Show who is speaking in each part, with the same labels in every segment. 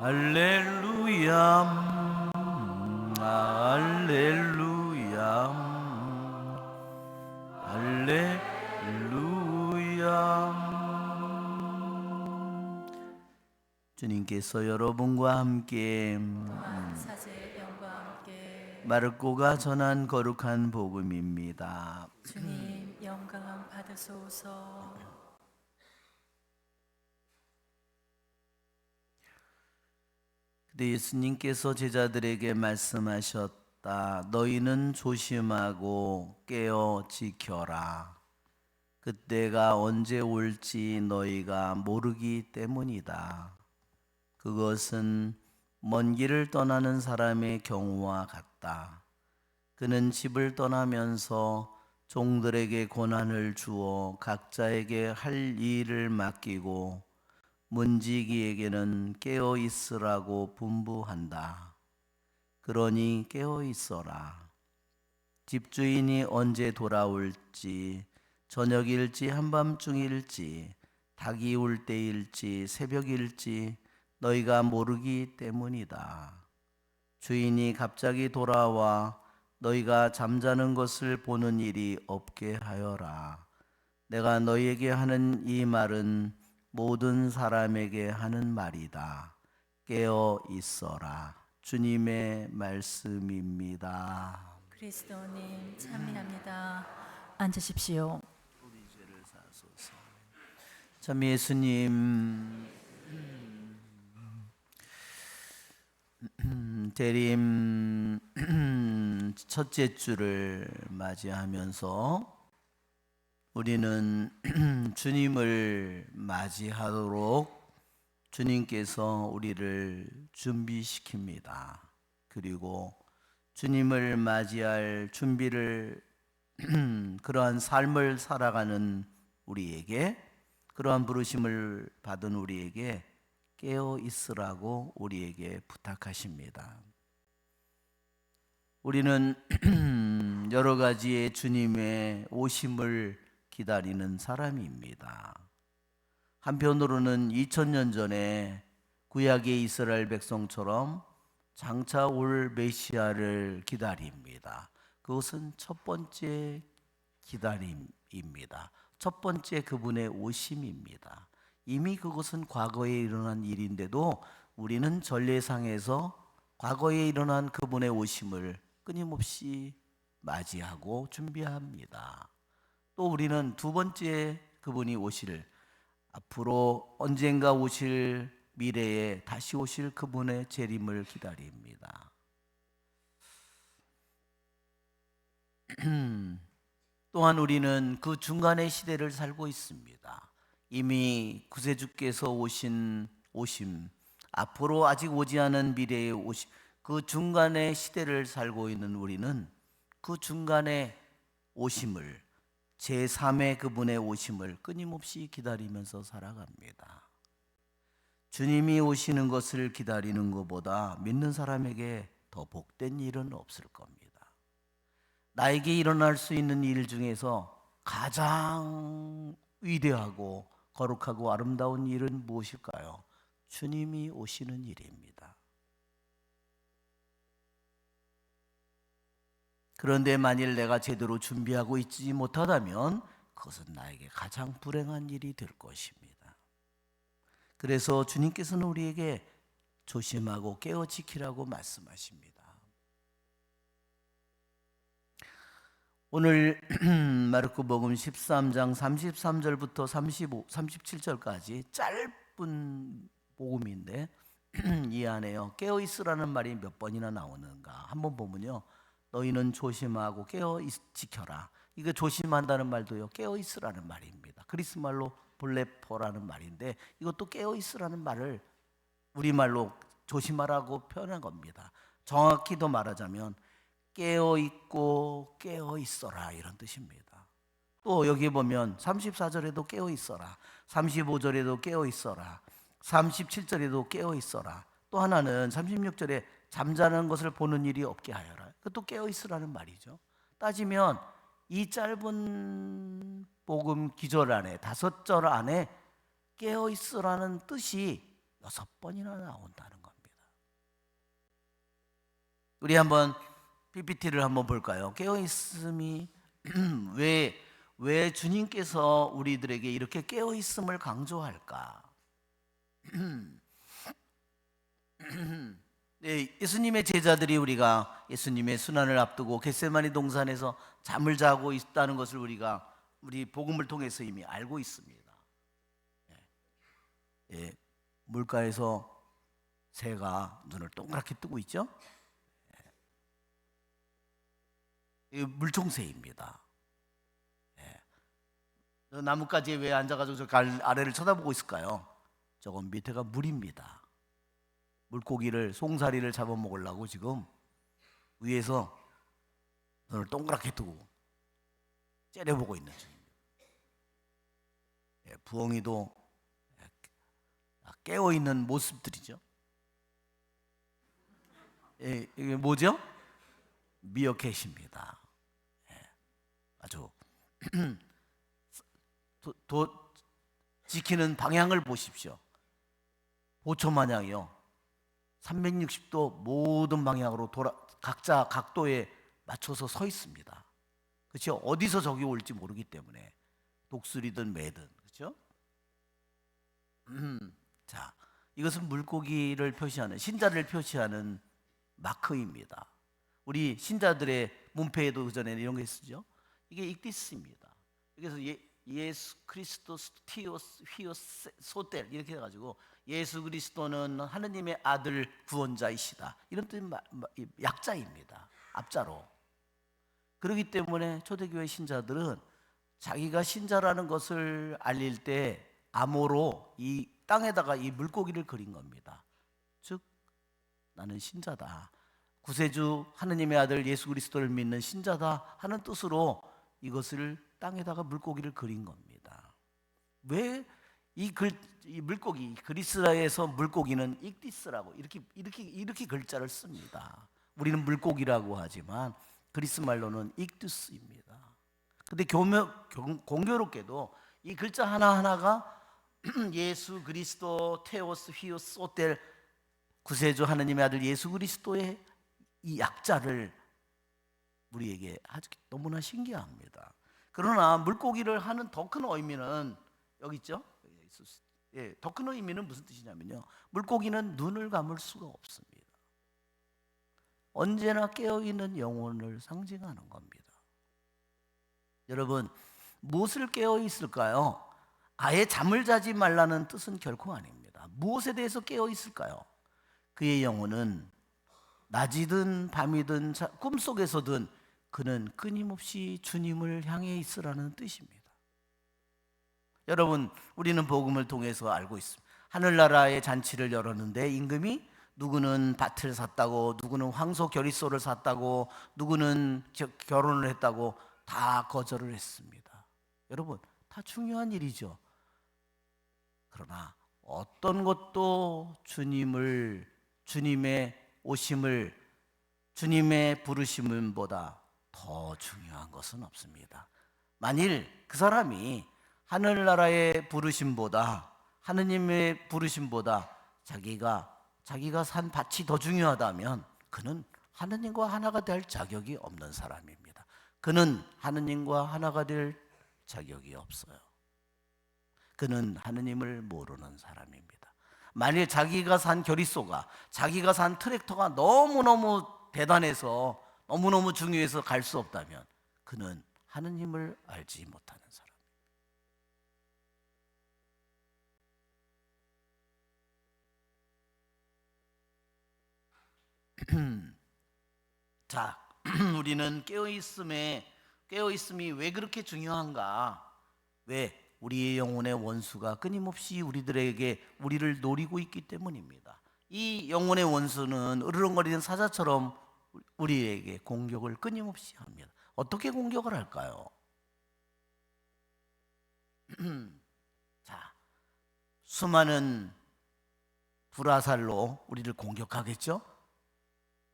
Speaker 1: 할렐루야, 할렐루야, 할렐루야. 주님께서 여러분과 함께
Speaker 2: 사제 영과 함께
Speaker 1: 마르코가 전한 거룩한 복음입니다.
Speaker 2: 주님 영광 받으소서.
Speaker 1: 그때 예수님께서 제자들에게 말씀하셨다. 너희는 조심하고 깨어 지켜라. 그때가 언제 올지 너희가 모르기 때문이다. 그것은 먼 길을 떠나는 사람의 경우와 같다. 그는 집을 떠나면서 종들에게 권한을 주어 각자에게 할 일을 맡기고 문지기에게는 깨어 있으라고 분부한다. 그러니 깨어 있어라. 집주인이 언제 돌아올지, 저녁일지 한밤중일지, 닭이 울 때일지 새벽일지 너희가 모르기 때문이다. 주인이 갑자기 돌아와 너희가 잠자는 것을 보는 일이 없게 하여라. 내가 너희에게 하는 이 말은 모든 사람에게 하는 말이다. 깨어 있어라. 주님의 말씀입니다.
Speaker 2: 그리스도님 찬미합니다. 앉으십시오.
Speaker 1: 우리 죄를 사소서. 참 예수님, 대림 첫째 주를 맞이하면서 우리는 주님을 맞이하도록 주님께서 우리를 준비시킵니다. 그리고 주님을 맞이할 준비를 그러한 삶을 살아가는 우리에게, 그러한 부르심을 받은 우리에게 깨어 있으라고 우리에게 부탁하십니다. 우리는 여러 가지의 주님의 오심을 기다리는 사람입니다. 한편으로는 2000년 전에 구약의 이스라엘 백성처럼 장차 올 메시아를 기다립니다. 그것은 첫 번째 기다림입니다. 첫 번째 그분의 오심입니다. 이미 그것은 과거에 일어난 일인데도 우리는 전례상에서 과거에 일어난 그분의 오심을 끊임없이 맞이하고 준비합니다. 또 우리는 두 번째 그분이 오실, 앞으로 언젠가 오실 미래에 다시 오실 그분의 재림을 기다립니다. 또한 우리는 그 중간의 시대를 살고 있습니다. 이미 구세주께서 오신 오심, 앞으로 아직 오지 않은 미래의 오심, 그 중간의 시대를 살고 있는 우리는 그 중간의 오심을, 제3의 그분의 오심을 끊임없이 기다리면서 살아갑니다. 주님이 오시는 것을 기다리는 것보다 믿는 사람에게 더 복된 일은 없을 겁니다. 나에게 일어날 수 있는 일 중에서 가장 위대하고 거룩하고 아름다운 일은 무엇일까요? 주님이 오시는 일입니다. 그런데 만일 내가 제대로 준비하고 있지 못하다면 그것은 나에게 가장 불행한 일이 될 것입니다. 그래서 주님께서는 우리에게 조심하고 깨어 지키라고 말씀하십니다. 오늘 마르코복음 13장 33절부터 37절까지 짧은 복음인데 이 안에요, 깨어 있으라는 말이 몇 번이나 나오는가 한번 보면요, 너희는 조심하고 깨어 지켜라. 이거 조심한다는 말도요, 깨어 있으라는 말입니다. 그리스 말로 볼레포라는 말인데 이것도 깨어 있으라는 말을 우리말로 조심하라고 표현한 겁니다. 정확히 더 말하자면 깨어 있고 깨어 있어라, 이런 뜻입니다. 또 여기 보면 34절에도 깨어 있어라, 35절에도 깨어 있어라, 37절에도 깨어 있어라. 또 하나는 36절에 잠자는 것을 보는 일이 없게 하여라. 그것도 깨어 있으라는 말이죠. 따지면 이 짧은 복음 기절 안에 5절 안에 깨어 있으라는 뜻이 6번이나 나온다는 겁니다. 우리 한번 PPT를 한번 볼까요? 깨어 있음이 왜 주님께서 우리들에게 이렇게 깨어 있음을 강조할까? 네, 예수님의 제자들이 우리가 예수님의 순환을 앞두고 겟세마니 동산에서 잠을 자고 있다는 것을 우리 복음을 통해서 이미 알고 있습니다. 예, 물가에서 새가 눈을 동그랗게 뜨고 있죠? 이 물총새입니다. 저 나뭇가지에 왜 앉아가지고 저 아래를 쳐다보고 있을까요? 저건 밑에가 물입니다. 물고기를 송사리를 잡아먹으려고 지금 위에서 눈을 동그랗게 뜨고 째려보고 있는 중입니다. 부엉이도 깨어있는 모습들이죠. 이게 뭐죠? 미어캣입니다. 아주 지키는 방향을 보십시오. 보초 마냥이요. 360도 모든 방향으로 각자 각도에 맞춰서 서 있습니다. 그렇죠? 어디서 적이 올지 모르기 때문에 독수리든 매든 그렇죠? 자, 이것은 물고기를 표시하는 신자를 표시하는 마크입니다. 우리 신자들의 문패에도 그전에는 이런 게 쓰죠. 이게 익디스입니다. 그래서 예수 그리스도스 티오스 휘오스 소텔 이렇게 해가지고 예수 그리스도는 하느님의 아들 구원자이시다 이런 뜻 약자입니다. 앞자로. 그렇기 때문에 초대교회 신자들은 자기가 신자라는 것을 알릴 때 암호로 이 땅에다가 이 물고기를 그린 겁니다. 즉 나는 신자다. 구세주 하느님의 아들 예수 그리스도를 믿는 신자다 하는 뜻으로 이것을 땅에다가 물고기를 그린 겁니다. 왜 이 물고기 그리스라에서 물고기는 익디스라고 이렇게 글자를 씁니다. 우리는 물고기라고 하지만 그리스 말로는 익두스입니다. 근데 공교롭게도 이 글자 하나하나가 예수 그리스도 테오스 휘오스 소텔 구세주 하느님의 아들 예수 그리스도의 이 약자를 우리에게 아주 너무나 신기합니다. 그러나 물고기를 하는 더 큰 의미는 여기 있죠? 더 큰 의미는 무슨 뜻이냐면요, 물고기는 눈을 감을 수가 없습니다. 언제나 깨어있는 영혼을 상징하는 겁니다. 여러분, 무엇을 깨어있을까요? 아예 잠을 자지 말라는 뜻은 결코 아닙니다. 무엇에 대해서 깨어있을까요? 그의 영혼은 낮이든 밤이든 꿈속에서든 그는 끊임없이 주님을 향해 있으라는 뜻입니다. 여러분, 우리는 복음을 통해서 알고 있습니다. 하늘나라의 잔치를 열었는데 임금이 누구는 밭을 샀다고, 누구는 황소 결의소를 샀다고, 누구는 결혼을 했다고 다 거절을 했습니다. 여러분, 다 중요한 일이죠. 그러나 어떤 것도 주님의 오심을, 주님의 부르심보다 더 중요한 것은 없습니다. 만일 그 사람이 하늘나라의 부르심보다, 하느님의 부르심보다 자기가 산 밭이 더 중요하다면 그는 하느님과 하나가 될 자격이 없는 사람입니다. 그는 하느님과 하나가 될 자격이 없어요. 그는 하느님을 모르는 사람입니다. 만일 자기가 산 결의소가, 자기가 산 트랙터가 너무너무 대단해서 너무너무 중요해서 갈 수 없다면 그는 하느님을 알지 못하는 사람. 자, 우리는 깨어있음이 왜 그렇게 중요한가? 왜? 우리의 영혼의 원수가 끊임없이 우리를 노리고 있기 때문입니다. 이 영혼의 원수는 으르렁거리는 사자처럼 우리에게 공격을 끊임없이 합니다. 어떻게 공격을 할까요? 자, 수많은 불화살로 우리를 공격하겠죠?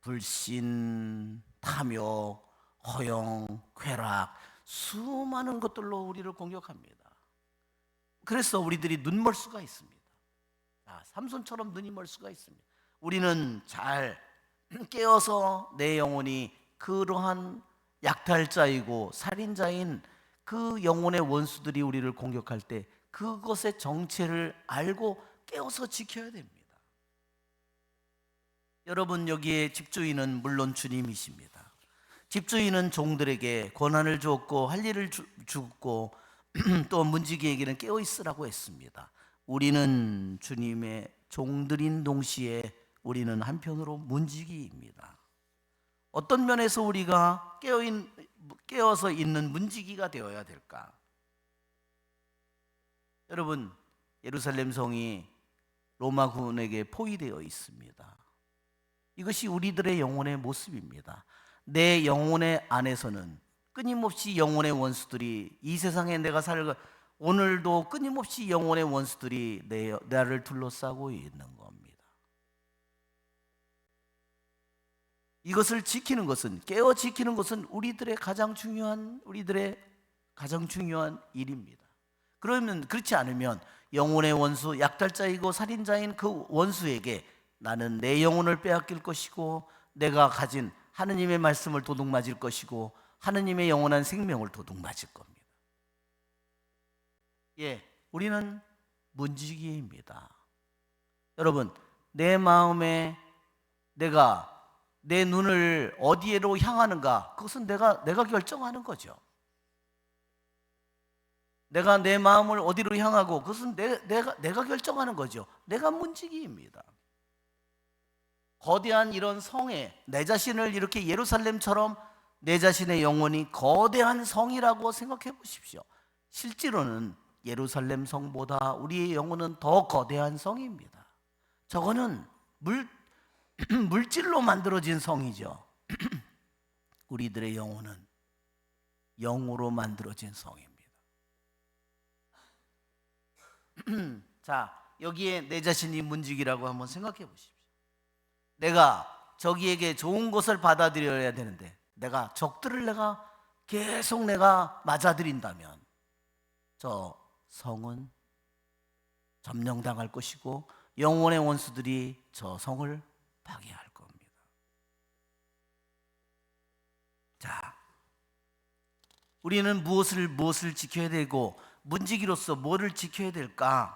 Speaker 1: 불신, 탐욕, 허영, 쾌락, 수많은 것들로 우리를 공격합니다. 그래서 우리들이 눈멀 수가 있습니다. 삼손처럼 눈이 멀 수가 있습니다. 우리는 잘 깨어서 내 영혼이 그러한 약탈자이고 살인자인 그 영혼의 원수들이 우리를 공격할 때 그것의 정체를 알고 깨어서 지켜야 됩니다. 여러분, 여기에 집주인은 물론 주님이십니다. 집주인은 종들에게 권한을 주었고 할 일을 주었고 또 문지기에게는 깨어 있으라고 했습니다. 우리는 주님의 종들인 동시에 우리는 한편으로 문지기입니다. 어떤 면에서 우리가 깨어서 있는 문지기가 되어야 될까? 여러분, 예루살렘 성이 로마군에게 포위되어 있습니다. 이것이 우리들의 영혼의 모습입니다. 내 영혼의 안에서는 끊임없이 영혼의 원수들이 이 세상에 내가 오늘도 끊임없이 영혼의 원수들이 나를 둘러싸고 있는 겁니다. 이것을 지키는 것은, 깨어 지키는 것은 우리들의 가장 중요한 일입니다. 그러면 그렇지 않으면 영혼의 원수, 약탈자이고 살인자인 그 원수에게 나는 내 영혼을 빼앗길 것이고 내가 가진 하느님의 말씀을 도둑맞을 것이고 하느님의 영원한 생명을 도둑맞을 겁니다. 우리는 문지기입니다. 여러분, 내 마음에 내 눈을 어디로 향하는가, 그것은 내가 결정하는 거죠. 내가 내 마음을 어디로 향하고 그것은 내가 결정하는 거죠. 내가 문지기입니다. 거대한 이런 성에 내 자신을 이렇게 예루살렘처럼 내 자신의 영혼이 거대한 성이라고 생각해 보십시오. 실제로는 예루살렘 성보다 우리의 영혼은 더 거대한 성입니다. 저거는 물질로 만들어진 성이죠. 우리들의 영혼은 영으로 만들어진 성입니다. 자, 여기에 내 자신이 문지기라고 한번 생각해 보십시오. 내가 저기에게 좋은 것을 받아들여야 되는데 내가 적들을 계속 맞아들인다면 저 성은 점령당할 것이고 영혼의 원수들이 저 성을 파괴할 겁니다. 자, 우리는 무엇을 지켜야 되고 문지기로서 뭐를 지켜야 될까?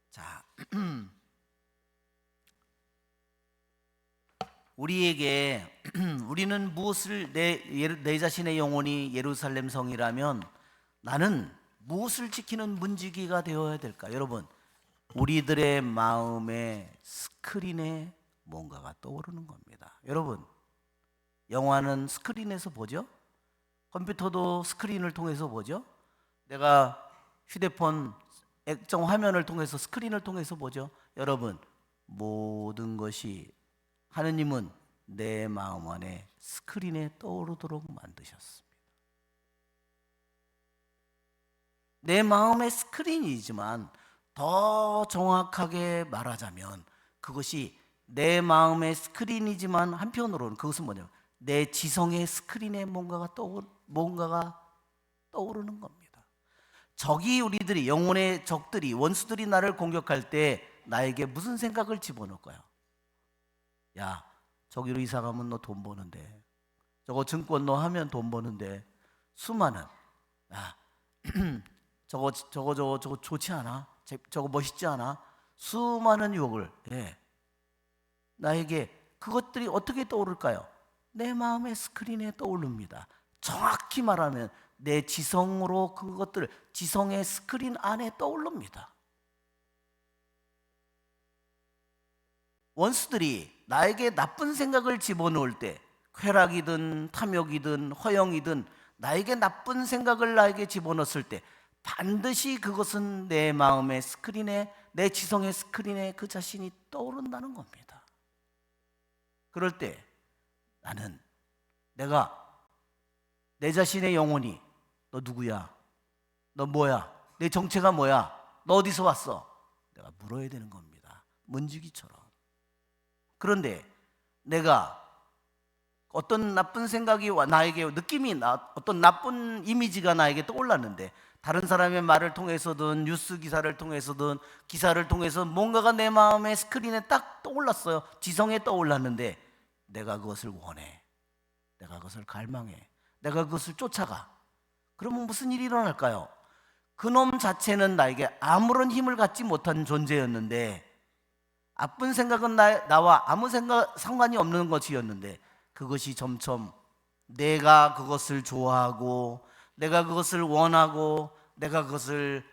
Speaker 1: 자, 우리는 무엇을 내 자신의 영혼이 예루살렘 성이라면 나는 무엇을 지키는 문지기가 되어야 될까? 여러분, 우리들의 마음의 스크린에 뭔가가 떠오르는 겁니다. 여러분, 영화는 스크린에서 보죠? 컴퓨터도 스크린을 통해서 보죠? 내가 휴대폰 액정 화면을 통해서 스크린을 통해서 보죠? 여러분, 모든 것이 하느님은 내 마음 안에 스크린에 떠오르도록 만드셨습니다. 내 마음의 스크린이지만 더 정확하게 말하자면 그것이 내 마음의 스크린이지만 한편으로는 그것은 뭐냐면 내 지성의 스크린에 뭔가가 떠오르는 겁니다. 우리들이 영혼의 적들이 원수들이 나를 공격할 때 나에게 무슨 생각을 집어넣을까요? 야, 저기로 이사 가면 너 돈 버는데, 저거 증권 너 하면 돈 버는데, 수많은 저거 좋지 않아? 저거 멋있지 않아? 수많은 유혹을 나에게 그것들이 어떻게 떠오를까요? 내 마음의 스크린에 떠오릅니다. 정확히 말하면 내 지성으로 지성의 스크린 안에 떠오릅니다. 원수들이 나에게 나쁜 생각을 집어넣을 때 쾌락이든 탐욕이든 허영이든 나에게 나쁜 생각을 나에게 집어넣었을 때 반드시 그것은 내 마음의 스크린에 내 지성의 스크린에 그 자신이 떠오른다는 겁니다. 그럴 때 나는 내 자신의 영혼이 너 누구야? 너 뭐야? 내 정체가 뭐야? 너 어디서 왔어? 내가 물어야 되는 겁니다. 문지기처럼. 그런데 내가 어떤 나쁜 생각이 나에게 어떤 나쁜 이미지가 나에게 떠올랐는데, 다른 사람의 말을 통해서든 뉴스 기사를 통해서든 기사를 통해서 뭔가가 내 마음의 스크린에 딱 떠올랐어요. 지성에 떠올랐는데 내가 그것을 원해, 내가 그것을 갈망해, 내가 그것을 쫓아가. 그러면 무슨 일이 일어날까요? 그놈 자체는 나에게 아무런 힘을 갖지 못한 존재였는데, 나쁜 생각은 나와 아무 상관이 없는 것이었는데, 그것이 점점 내가 그것을 좋아하고 내가 그것을 원하고 내가 그것을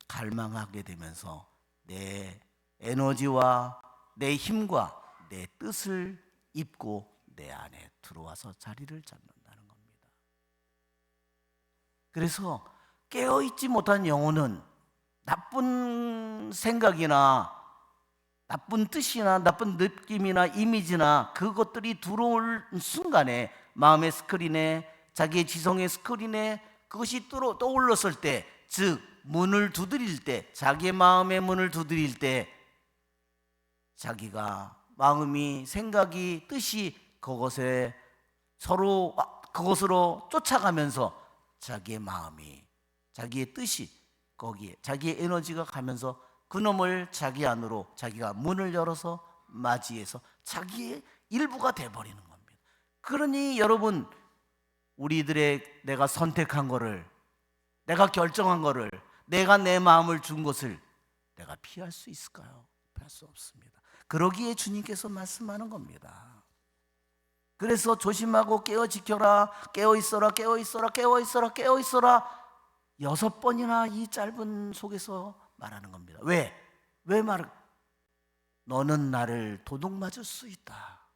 Speaker 1: 갈망하게 되면서 내 에너지와 내 힘과 내 뜻을 입고 내 안에 들어와서 자리를 잡는다는 겁니다. 그래서 깨어있지 못한 영혼은 나쁜 생각이나 나쁜 뜻이나 나쁜 느낌이나 이미지나 그것들이 들어올 순간에 마음의 스크린에, 자기의 지성의 스크린에 그것이 떠올랐을 때, 즉 문을 두드릴 때, 자기의 마음의 문을 두드릴 때 자기가 마음이, 생각이, 뜻이 그것에 서로 그것으로 쫓아가면서 자기의 마음이, 자기의 뜻이 거기에, 자기의 에너지가 가면서 그놈을 자기 안으로 자기가 문을 열어서 맞이해서 자기의 일부가 돼버리는 겁니다. 그러니 여러분, 우리들의 내가 선택한 거를, 내가 결정한 거를, 내가 내 마음을 준 것을 내가 피할 수 있을까요? 피할 수 없습니다. 그러기에 주님께서 말씀하는 겁니다. 그래서 조심하고 깨어 지켜라, 깨어 있어라, 깨어 있어라, 깨어 있어라, 깨어 있어라 6번이나 이 짧은 속에서 말하는 겁니다. 왜 너는 나를 도둑 맞을 수 있다.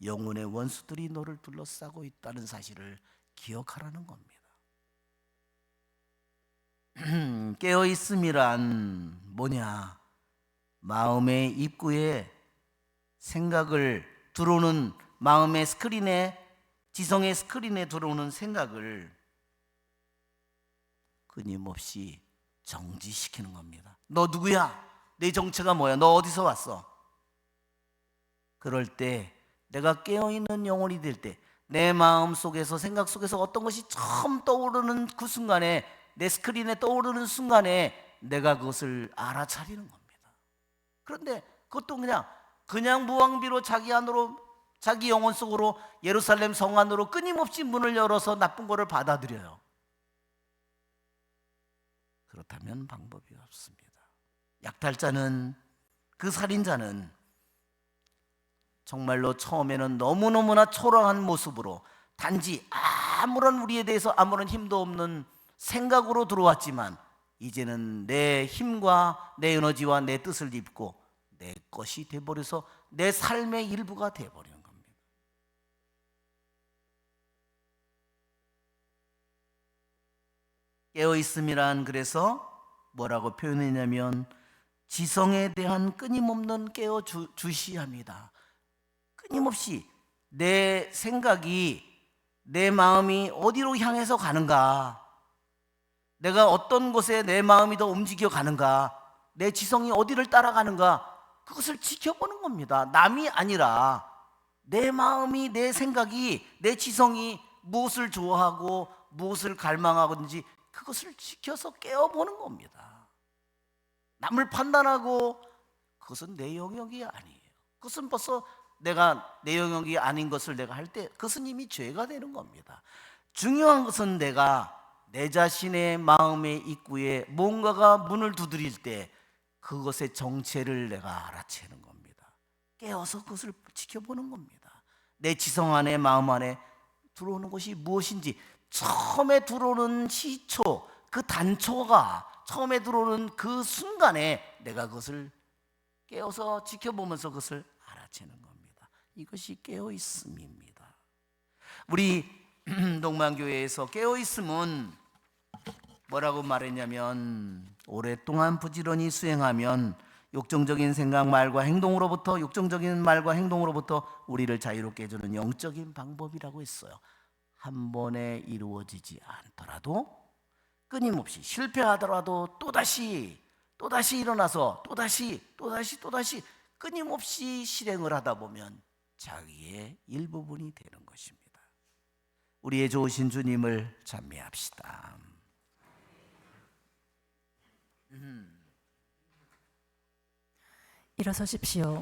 Speaker 1: 영혼의 원수들이 너를 둘러싸고 있다는 사실을 기억하라는 겁니다. 깨어있음이란 뭐냐? 마음의 입구에 생각을 들어오는, 마음의 스크린에, 지성의 스크린에 들어오는 생각을 끊임없이 정지시키는 겁니다. 너 누구야? 내 정체가 뭐야? 너 어디서 왔어? 그럴 때 내가 깨어있는 영혼이 될 때, 내 마음 속에서, 생각 속에서 어떤 것이 처음 떠오르는 그 순간에, 내 스크린에 떠오르는 순간에 내가 그것을 알아차리는 겁니다. 그런데 그것도 그냥 무방비로 자기 안으로, 자기 영혼 속으로, 예루살렘 성 안으로 끊임없이 문을 열어서 나쁜 거를 받아들여요. 그렇다면 방법이 없습니다. 약탈자는, 그 살인자는 정말로 처음에는 너무너무나 초라한 모습으로 단지 아무런, 우리에 대해서 아무런 힘도 없는 생각으로 들어왔지만, 이제는 내 힘과 내 에너지와 내 뜻을 입고 내 것이 돼버려서 내 삶의 일부가 돼버리는 겁니다. 깨어있음이란, 그래서 뭐라고 표현했냐면 지성에 대한 끊임없는 깨어주시합니다. 끊임없이 내 생각이, 내 마음이 어디로 향해서 가는가, 내가 어떤 곳에 내 마음이 더 움직여 가는가, 내 지성이 어디를 따라가는가, 그것을 지켜보는 겁니다. 남이 아니라 내 마음이, 내 생각이, 내 지성이 무엇을 좋아하고 무엇을 갈망하든지 그것을 지켜서 깨어보는 겁니다. 남을 판단하고 그것은 내 영역이 아니에요. 그것은 벌써 내가 내 영역이 아닌 것을 내가 할 때 그것은 이미 죄가 되는 겁니다. 중요한 것은 내가 내 자신의 마음의 입구에 뭔가가 문을 두드릴 때 그것의 정체를 내가 알아채는 겁니다. 깨어서 그것을 지켜보는 겁니다. 내 지성 안에, 마음 안에 들어오는 것이 무엇인지, 처음에 들어오는 시초, 그 단초가 처음에 들어오는 그 순간에 내가 그것을 깨어서 지켜보면서 그것을 알아채는 겁니다. 이것이 깨어있음입니다. 우리 동만교회에서 깨어있음은 뭐라고 말했냐면, 오랫동안 부지런히 수행하면 욕정적인 생각, 말과 행동으로부터, 욕정적인 말과 행동으로부터 우리를 자유롭게 해주는 영적인 방법이라고 했어요. 한 번에 이루어지지 않더라도, 끊임없이 실패하더라도 또다시 일어나서 또다시 끊임없이 실행을 하다 보면 자기의 일부분이 되는 것입니다. 우리의 좋으신 주님을 찬미합시다.
Speaker 2: 일어서십시오.